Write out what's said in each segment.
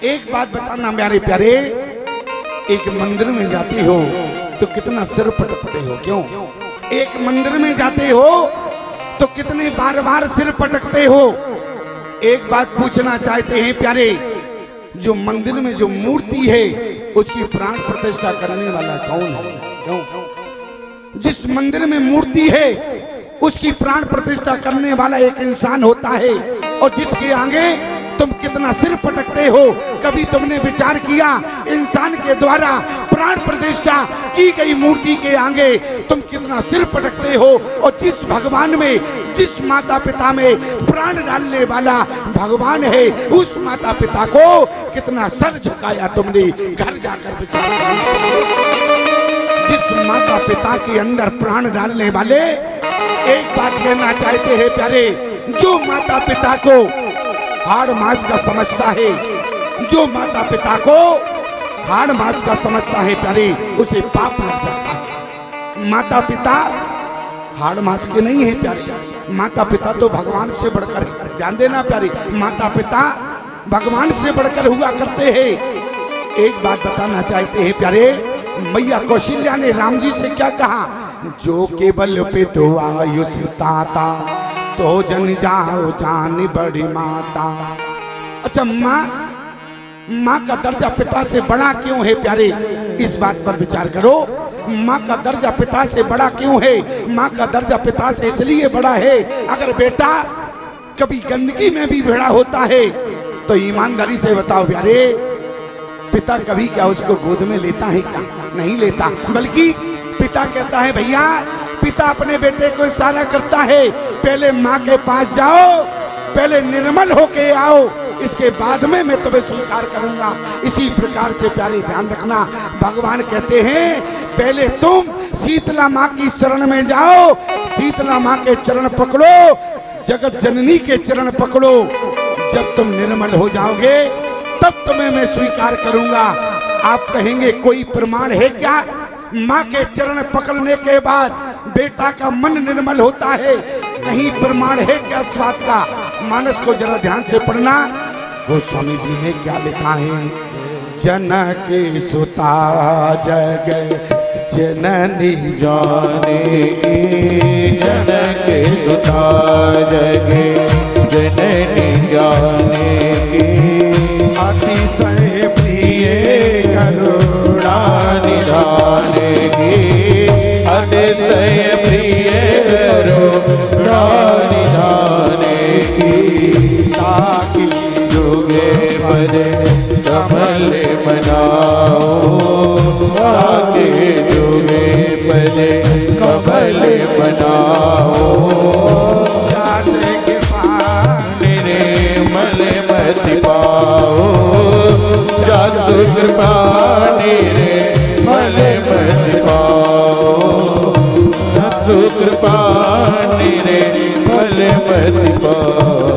एक बात बताना मेरे प्यारे, एक मंदिर में जाते हो तो कितना सिर पटकते हो, क्यों? एक मंदिर में जाते हो तो कितने बार बार सिर पटकते हो। एक बात पूछना चाहते हैं प्यारे, जो मंदिर में जो मूर्ति है उसकी प्राण प्रतिष्ठा करने वाला कौन है? क्यों? जिस मंदिर में मूर्ति है उसकी प्राण प्रतिष्ठा करने वाला एक इंसान होता है, और जिसके आगे तुम कितना सिर पटकते हो। कभी तुमने विचार किया इंसान के द्वारा प्राण प्रतिष्ठा की गई मूर्ति के आगे तुम कितना सिर पटकते हो, और जिस भगवान में, जिस माता पिता में प्राण डालने वाला भगवान है उस माता पिता को कितना सर झुकाया तुमने। घर जाकर विचार करना, जिस माता पिता के अंदर प्राण डालने वाले, एक बात कहना चाहते हैं प्यारे, जो माता पिता को हाड़ मांस का समझता है, जो माता पिता को हाड़ मांस का समझता है प्यारे, उसे पाप लग जाता है। माता पिता हाड़ मांस के नहीं है प्यारे, माता पिता तो भगवान से बढ़कर, ध्यान देना प्यारे, माता पिता भगवान से बढ़कर हुआ करते हैं। एक बात बताना चाहते हैं प्यारे, मैया कौशल्या ने राम जी से क्या कहा? जो केवल पितुआयुष ताता तो जन जाओ जान बड़ी माता। अच्छा, माँ का दर्जा पिता से बड़ा क्यों है प्यारे? इस बात पर विचार करो। माँ का दर्जा पिता से बड़ा क्यों है? माँ का दर्जा पिता से इसलिए बड़ा है, अगर बेटा कभी गंदगी में भी भिड़ा होता है तो ईमानदारी से बताओ प्यारे, पिता कभी क्या उसको गोद में लेता है? क्या नहीं लेता, बल्कि पिता कहता है भैया, पिता अपने बेटे को इशारा करता है, पहले माँ के पास जाओ, पहले निर्मल होके आओ, इसके बाद में मैं तुम्हें स्वीकार करूंगा। इसी प्रकार से प्यारे ध्यान रखना, भगवान कहते हैं पहले तुम शीतला माँ की चरण में जाओ, शीतला माँ के चरण पकड़ो, जगत जननी के चरण पकड़ो। जब तुम निर्मल हो जाओगे तब तुम्हें मैं स्वीकार करूंगा। आप कहेंगे कोई प्रमाण है क्या? माँ के चरण पकड़ने के बाद बेटा का मन निर्मल होता है, कहीं प्रमाण है क्या इस बात का? मानस को जरा ध्यान से पढ़ना, गोस्वामी जी ने क्या लिखा है? जनक सुता जग जननी जाने, जनक सुता जग जननी जाने, अतिशय प्रिय करुणा निधान की, अतिशय प्रिय करुणा निधान की, ताकि जुगे पद कमल बनाओ, ताकि जुगे पद कमल बनाओ, मति पाओ, जासु कृपा निरे मल मति पाओ, जासु कृपा निरे मल मति पाओ।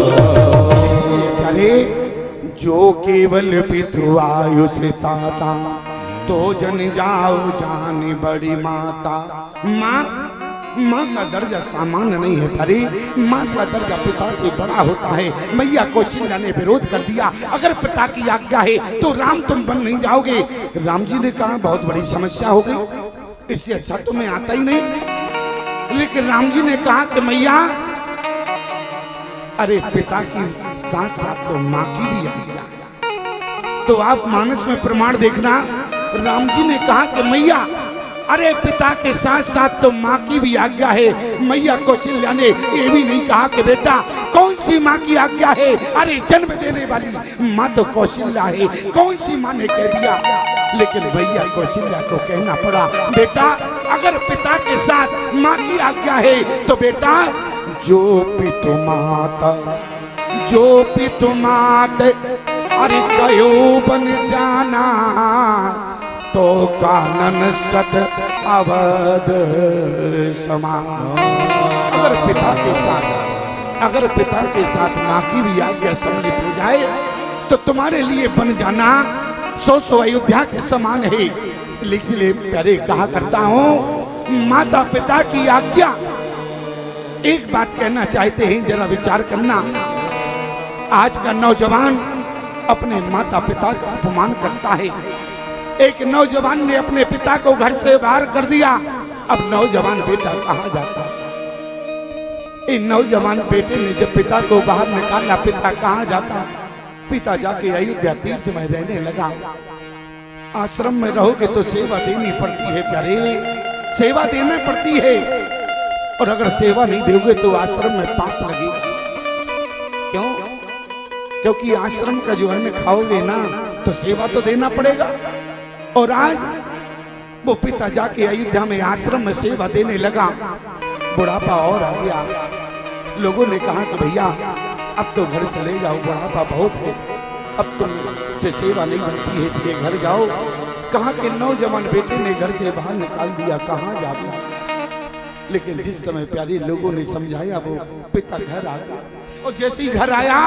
अरे जो केवल पितुआयुष ताता तो जन जाओ जान बड़ी माता। माँ का दर्जा सामान्य नहीं है प्यारे, माँ का दर्जा पिता से बड़ा होता है। मैया कौशल्या ने विरोध कर दिया, अगर पिता की आज्ञा है तो राम तुम बन नहीं जाओगे। राम जी ने कहा बहुत बड़ी समस्या हो गई, इससे अच्छा तो मैं आता ही नहीं। लेकिन राम जी ने कहा कि मैया, अरे पिता की साथ साथ तो माँ की भी आज्ञा है। तो आप मानस में प्रमाण देखना, राम जी ने कहा कि मैया, अरे पिता के साथ साथ तो माँ की भी आज्ञा है। मैया कौशल्या ने ये भी नहीं कहा कि बेटा कौन सी माँ की आज्ञा है, अरे जन्म देने वाली माँ तो कौशल्या है, कौन सी माँ ने कह दिया। लेकिन मैया कौशल्या को कहना पड़ा, बेटा अगर पिता के साथ माँ की आज्ञा है तो बेटा जो पितु माता, जो पितु मात अरे कयो बन जाना, तो कानन सत अवध समान। अगर पिता के साथ माँ की भी आज्ञा सम्मिलित हो जाए तो तुम्हारे लिए बन जाना 100 अयोध्या के समान है। इसलिए प्यारे कहा करता हूँ, माता पिता की आज्ञा। एक बात कहना चाहते हैं, जरा विचार करना, आज का नौजवान अपने माता पिता का अपमान करता है। एक नौजवान ने अपने पिता को घर से बाहर कर दिया, अब नौजवान बेटा कहाँ जाता? इन नौजवान बेटे ने जब पिता को बाहर निकाला, पिता कहाँ जाता? पिता जाके अयोध्या तीर्थ में रहने लगा। आश्रम में रहोगे तो सेवा देनी पड़ती है प्यारे, सेवा देनी पड़ती है, और अगर सेवा नहीं दोगे तो आश्रम में पाप लगेगा। क्यों? क्योंकि आश्रम का जो अन्न खाओगे ना तो सेवा तो देना पड़ेगा। और आज वो पिता जाके अयोध्या में आश्रम में सेवा देने लगा। बुढ़ापा और आ गया। लोगों ने कहा कि भैया अब तो घर चले जाओ, बुढ़ापा बहुत है, अब तुम से सेवा नहीं बनती है, इसलिए घर जाओ। कहा कि नौजवान बेटे ने घर से बाहर निकाल दिया, कहाँ जा गया? लेकिन जिस समय प्यारे लोगों ने समझाया वो पिता घर आ गया। और जैसे ही घर आया,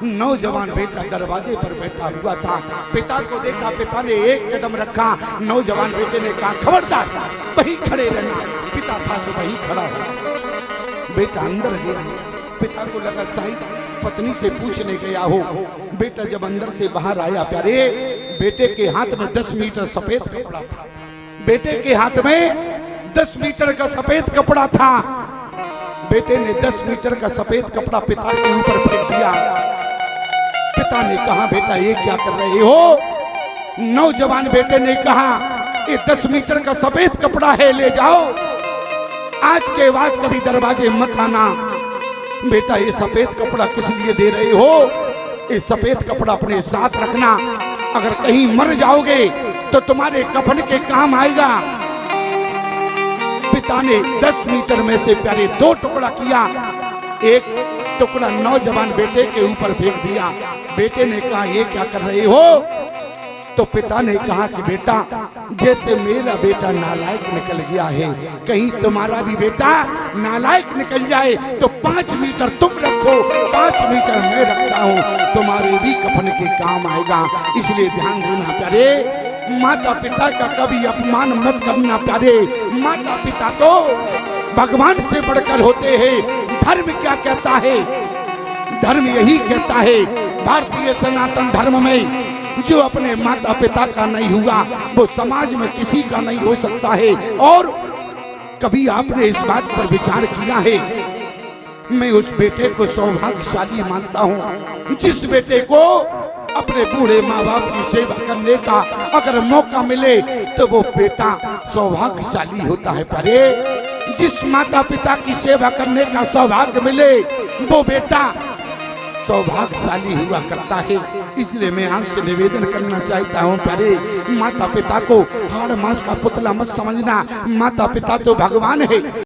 नौजवान बेटा दरवाजे पर बैठा हुआ था। पिता को देखा, पिता ने एक कदम रखा, नौजवान बेटे ने कहा खबरदार वहीं खड़े रहना। पिता था जो वहीं खड़ा हो। बेटा अंदर गया, पिता को लगा शायद पत्नी से पूछने गया हो। बेटा जब अंदर से बाहर आया प्यारे, बेटे के हाथ में 10 मीटर सफेद कपड़ा था। बेटे के हाथ में 10 मीटर का सफेद कपड़ा था। बेटे ने 10 मीटर का सफेद कपड़ा पिता के ऊपर फेंक दिया। पिता ने कहा बेटा ये क्या कर रहे हो? नौजवान बेटे ने कहा ये 10 मीटर का सफेद कपड़ा है, ले जाओ, आज के बाद कभी दरवाजे मत आना। बेटा ये सफेद कपड़ा किस लिए दे रहे हो? ये सफेद कपड़ा अपने साथ रखना, अगर कहीं मर जाओगे तो तुम्हारे कफन के काम आएगा। पिता ने 10 मीटर में से प्यारे 2 टुकड़ा किया, एक टुकड़ा नौजवान बेटे के ऊपर फेंक दिया। बेटे ने कहा ये क्या कर रहे हो? तो पिता ने कहा कि बेटा जैसे मेरा बेटा नालायक निकल गया है, कहीं तुम्हारा भी बेटा नालायक निकल जाए तो 5 मीटर तुम रखो, 5 मीटर मैं रखता हूँ, तुम्हारे भी कफन के काम आएगा। इसलिए ध्यान देना प्यारे, माता पिता का कभी अपमान मत करना प्यारे। माता पिता तो भगवान से बढ़कर होते हैं। धर्म क्या कहता है? धर्म यही कहता है, भारतीय सनातन धर्म में जो अपने माता पिता का नहीं हुआ वो समाज में किसी का नहीं हो सकता है। और कभी आपने इस बात पर विचार किया है? मैं उस बेटे को सौभाग्यशाली मानता हूँ जिस बेटे को अपने बूढ़े माँ बाप की सेवा करने का अगर मौका मिले तो वो बेटा सौभाग्यशाली होता है। परे जिस माता पिता की सेवा करने का सौभाग्य मिले वो बेटा सौभाग्यशाली हुआ करता है। इसलिए मैं आपसे निवेदन करना चाहता हूँ प्यारे, माता पिता को हाड़ मांस का पुतला मत समझना। माता पिता तो भगवान है।